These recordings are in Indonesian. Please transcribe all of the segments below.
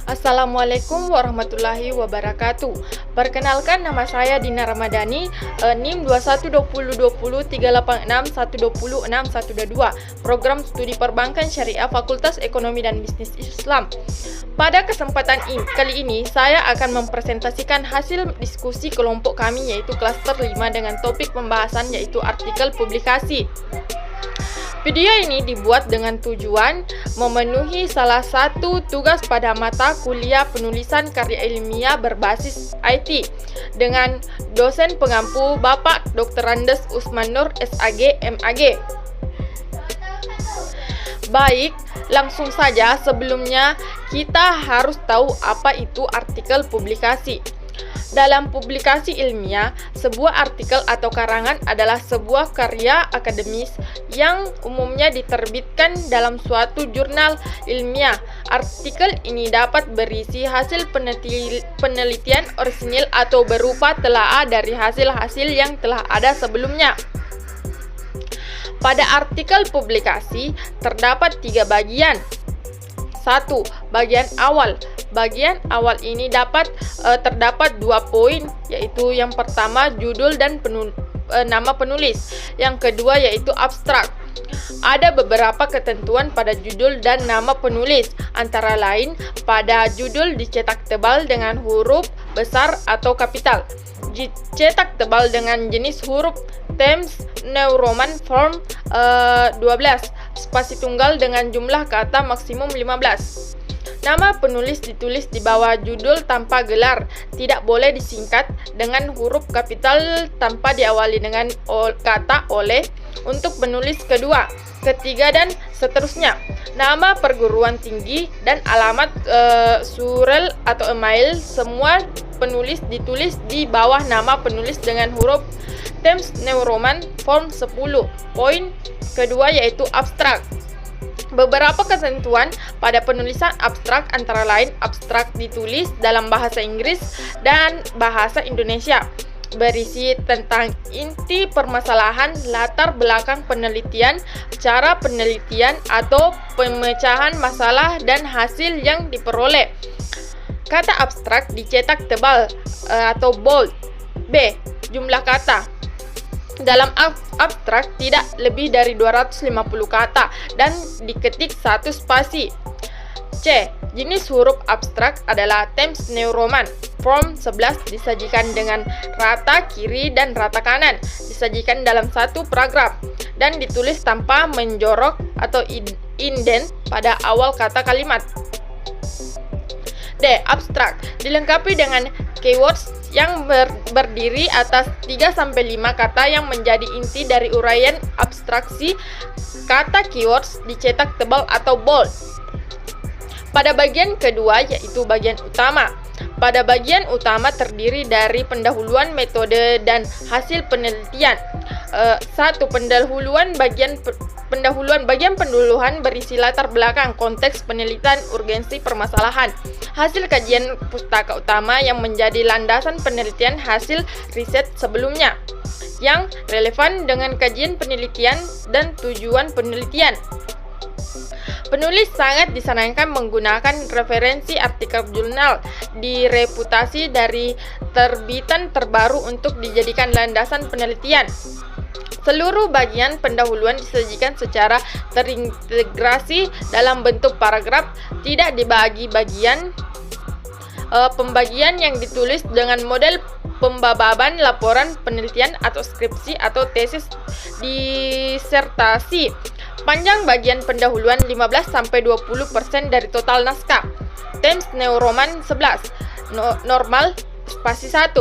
Assalamualaikum warahmatullahi wabarakatuh. Perkenalkan, nama saya Dina Ramadhani, NIM 21202038612612, Program Studi Perbankan Syariah Fakultas Ekonomi dan Bisnis Islam. Pada kesempatan kali ini, saya akan mempresentasikan hasil diskusi kelompok kami, yaitu klaster 5 dengan topik pembahasan yaitu artikel publikasi. Video ini dibuat dengan tujuan memenuhi salah satu tugas pada mata kuliah penulisan karya ilmiah berbasis IT dengan dosen pengampu Bapak Dr. Andes Usman Nur SAG MAG. Baik, langsung saja. Sebelumnya kita harus tahu apa itu artikel publikasi. Dalam publikasi ilmiah, sebuah artikel atau karangan adalah sebuah karya akademis yang umumnya diterbitkan dalam suatu jurnal ilmiah. Artikel ini dapat berisi hasil penelitian orisinil atau berupa telaah dari hasil-hasil yang telah ada sebelumnya. Pada artikel publikasi terdapat 3 bagian. 1. Bagian awal. Bagian awal ini terdapat 2 poin, yaitu yang pertama judul dan nama penulis. Yang kedua yaitu abstrak. Ada beberapa ketentuan pada judul dan nama penulis, antara lain pada judul dicetak tebal dengan huruf besar atau kapital, dicetak tebal dengan jenis huruf Times New Roman Form 12, spasi tunggal dengan jumlah kata maksimum 15. Nama penulis ditulis di bawah judul tanpa gelar, tidak boleh disingkat dengan huruf kapital tanpa diawali dengan kata oleh untuk penulis kedua, ketiga, dan seterusnya. Nama perguruan tinggi dan alamat surel atau email semua penulis ditulis di bawah nama penulis dengan huruf Times New Roman Form 10. Poin kedua yaitu abstrak. Beberapa ketentuan pada penulisan abstrak antara lain abstrak ditulis dalam bahasa Inggris dan bahasa Indonesia, berisi tentang inti permasalahan, latar belakang penelitian, cara penelitian atau pemecahan masalah dan hasil yang diperoleh. Kata abstrak dicetak tebal atau bold. B. Jumlah kata. Dalam abstrak tidak lebih dari 250 kata dan diketik 1 spasi. C. Jenis huruf abstrak adalah Times New Roman Form 11, disajikan dengan rata kiri dan rata kanan, disajikan dalam 1 paragraf dan ditulis tanpa menjorok atau indent pada awal kata kalimat. D. Abstrak dilengkapi dengan keywords yang berdiri atas 3-5 kata yang menjadi inti dari uraian abstraksi. Kata keywords dicetak tebal atau bold. Pada bagian kedua yaitu bagian utama. Pada bagian utama terdiri dari pendahuluan metode dan hasil penelitian. 1. Pendahuluan bagian pendahuluan berisi latar belakang, konteks penelitian, urgensi permasalahan, hasil kajian pustaka utama yang menjadi landasan penelitian, hasil riset sebelumnya yang relevan dengan kajian penelitian dan tujuan penelitian. Penulis sangat disarankan menggunakan referensi artikel jurnal direputasi dari terbitan terbaru untuk dijadikan landasan penelitian. Seluruh bagian pendahuluan disajikan secara terintegrasi dalam bentuk paragraf, tidak dibagi bagian. Pembagian yang ditulis dengan model pembababan laporan penelitian atau skripsi atau tesis disertasi. Panjang bagian pendahuluan 15-20% dari total naskah. Times New Roman 11 normal spasi 1.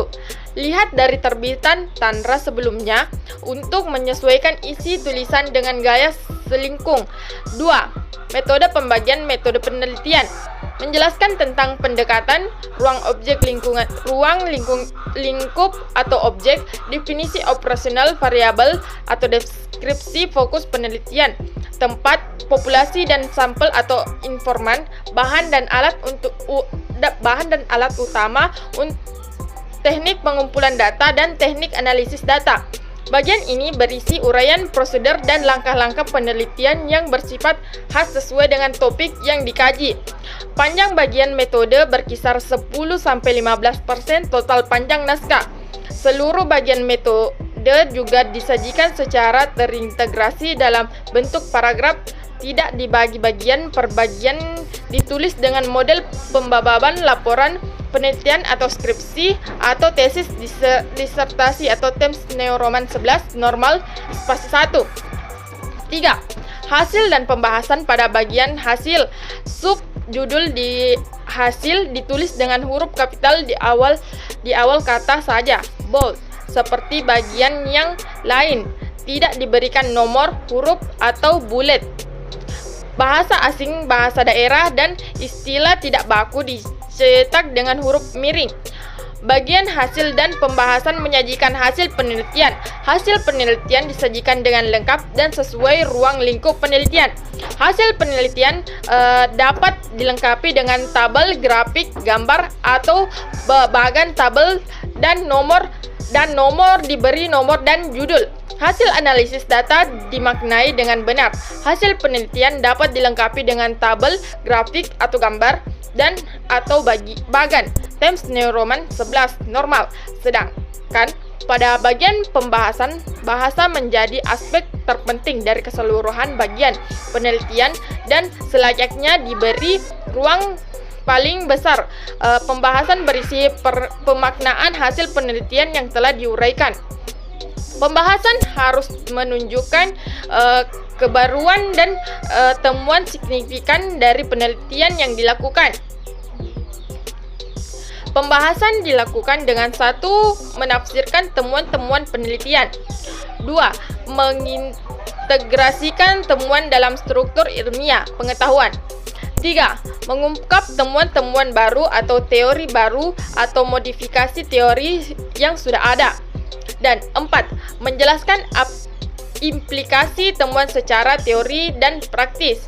Lihat dari terbitan Tandra sebelumnya untuk menyesuaikan isi tulisan dengan gaya selingkung. 2. Metode pembagian metode penelitian. Menjelaskan tentang pendekatan, ruang objek lingkungan, lingkup atau objek, definisi operasional variabel atau deskripsi fokus penelitian, tempat, populasi dan sampel atau informan, bahan dan alat utama, teknik pengumpulan data dan teknik analisis data. Bagian ini berisi uraian prosedur dan langkah-langkah penelitian yang bersifat khas sesuai dengan topik yang dikaji. Panjang bagian metode berkisar 10-15% total panjang naskah. Seluruh bagian metode juga disajikan secara terintegrasi dalam bentuk paragraf, tidak dibagi bagian per bagian, ditulis dengan model pembabaran laporan penelitian atau skripsi atau tesis disertasi atau TEMS Neoroman 11 normal spasi 1. 3. Hasil dan pembahasan pada bagian hasil. Subjudul di hasil ditulis dengan huruf kapital di awal kata saja, bold. Seperti bagian yang lain, tidak diberikan nomor, huruf, atau bullet. Bahasa asing, bahasa daerah, dan istilah tidak baku dicetak dengan huruf miring. Bagian hasil dan pembahasan menyajikan hasil penelitian. Hasil penelitian disajikan dengan lengkap dan sesuai ruang lingkup penelitian. Hasil penelitian dapat dilengkapi dengan tabel, grafik, gambar, atau bagan tabel dan nomor diberi nomor dan judul. Hasil analisis data dimaknai dengan benar. Hasil penelitian dapat dilengkapi dengan tabel, grafik, atau gambar dan atau bagan. TEMS Neoroman 11 normal. Sedangkan pada bagian pembahasan, bahasa menjadi aspek terpenting dari keseluruhan bagian penelitian dan selayaknya diberi ruang paling besar. Pembahasan berisi pemaknaan hasil penelitian yang telah diuraikan. Pembahasan harus menunjukkan kebaruan dan temuan signifikan dari penelitian yang dilakukan. Pembahasan dilakukan dengan 1. Menafsirkan temuan-temuan penelitian. 2. Mengintegrasikan temuan dalam struktur ilmiah pengetahuan. 3. Mengungkap temuan-temuan baru atau teori baru atau modifikasi teori yang sudah ada. Dan 4. Menjelaskan implikasi temuan secara teori dan praktis.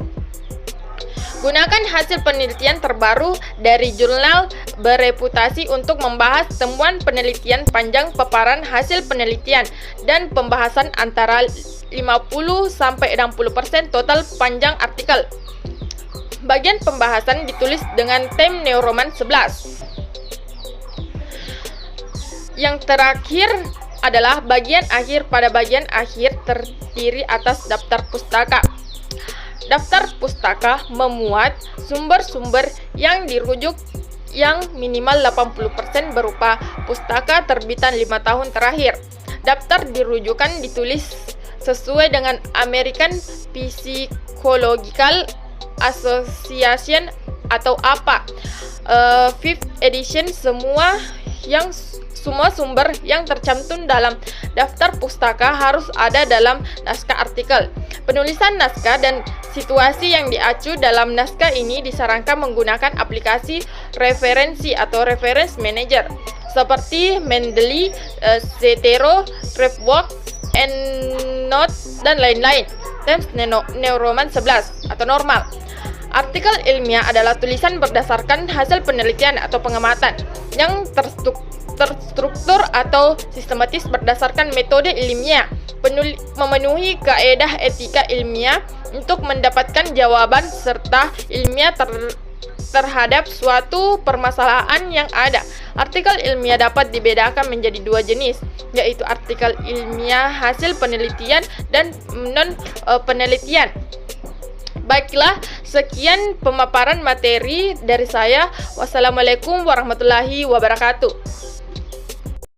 Gunakan hasil penelitian terbaru dari jurnal bereputasi untuk membahas temuan penelitian. Panjang paparan hasil penelitian dan pembahasan antara 50-60% total panjang artikel. Bagian pembahasan ditulis dengan TEMS Neoroman 11. Yang terakhir adalah bagian akhir. Pada bagian akhir terdiri atas daftar pustaka. Daftar pustaka memuat sumber-sumber yang dirujuk yang minimal 80% berupa pustaka terbitan 5 tahun terakhir. Daftar dirujukan ditulis sesuai dengan American Psychological Association atau APA 5th edition. Semua sumber yang tercantum dalam daftar pustaka harus ada dalam naskah artikel. Penulisan naskah dan situasi yang diacu dalam naskah ini disarankan menggunakan aplikasi referensi atau reference manager seperti Mendeley, Zotero, Refworks, EndNote, dan lain-lain. TEMS Neoroman 11 atau normal. Artikel ilmiah adalah tulisan berdasarkan hasil penelitian atau pengamatan yang terstruktur atau sistematis berdasarkan metode ilmiah, memenuhi kaedah etika ilmiah untuk mendapatkan jawaban serta ilmiah terhadap suatu permasalahan yang ada. Artikel ilmiah dapat dibedakan menjadi 2 jenis, yaitu artikel ilmiah hasil penelitian dan non-penelitian. Baiklah, sekian pemaparan materi dari saya. Wassalamualaikum warahmatullahi wabarakatuh.